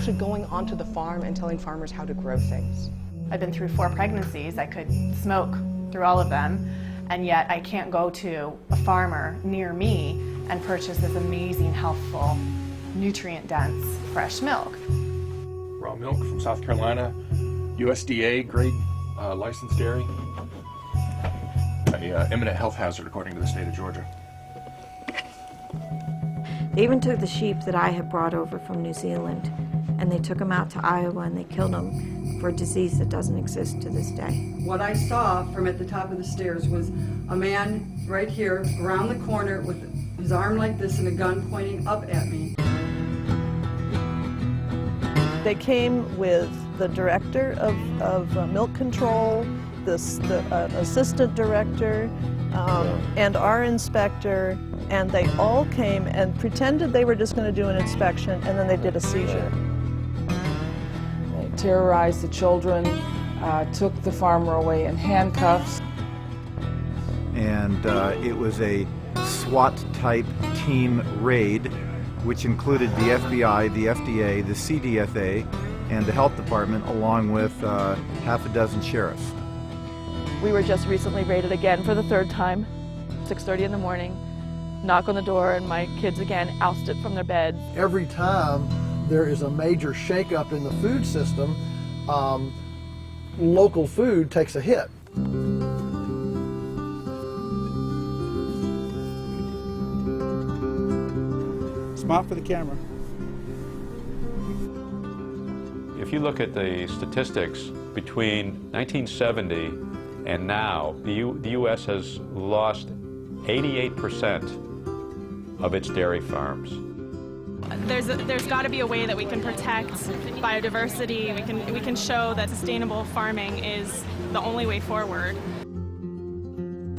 actually going onto the farm and telling farmers how to grow things. I've been through 4 pregnancies. I could smoke through all of them, and yet I can't go to a farmer near me and purchase this amazing, healthful, nutrient-dense, fresh milk. Raw milk from South Carolina, USDA grade licensed dairy. An imminent health hazard according to the state of Georgia. They even took the sheep that I had brought over from New Zealand, and they took them out to Iowa and they killed them for a disease that doesn't exist to this day. What I saw from at the top of the stairs was a man right here around the corner with his arm like this and a gun pointing up at me. They came with the director of milk control, the assistant director, and our inspector, and they all came and pretended they were just going to do an inspection, and then they did a seizure. They terrorized the children, took the farmer away in handcuffs. And it was a SWAT-type team raid, which included the FBI, the FDA, the CDFA, and the health department, along with half a dozen sheriffs. We were just recently raided again for the 3rd time, 6:30 in the morning. Knock on the door and my kids again ousted from their beds. Every time there is a major shakeup in the food system, local food takes a hit. Smile for the camera. If you look at the statistics between 1970 and now, the U.S. has lost 88% of its dairy farms. There's got to be a way that we can protect biodiversity. We can show that sustainable farming is the only way forward.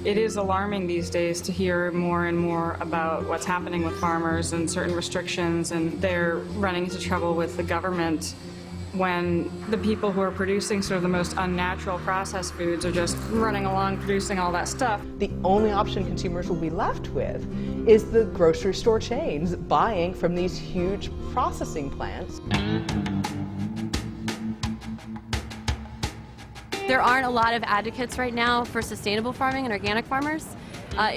It is alarming these days to hear more and more about what's happening with farmers and certain restrictions, and they're running into trouble with the government when the people who are producing sort of the most unnatural processed foods are just running along producing all that stuff. The only option consumers will be left with is the grocery store chains buying from these huge processing plants. There aren't a lot of advocates right now for sustainable farming and organic farmers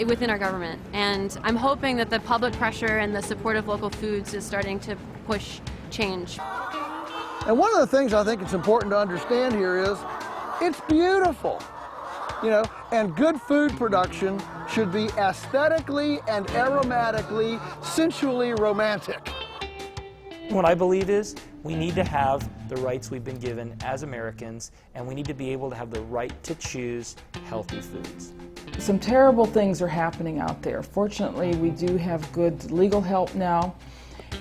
within our government, and I'm hoping that the public pressure and the support of local foods is starting to push change. And one of the things I think it's important to understand here is it's beautiful, you know, and good food production should be aesthetically and aromatically, sensually romantic. What I believe is we need to have the rights we've been given as Americans, and we need to be able to have the right to choose healthy foods. Some terrible things are happening out there. Fortunately, we do have good legal help now,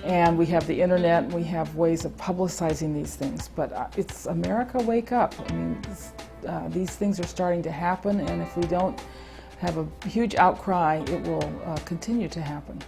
and we have the internet, and we have ways of publicizing these things. But it's America, wake up. I mean, these things are starting to happen, and if we don't have a huge outcry, it will continue to happen.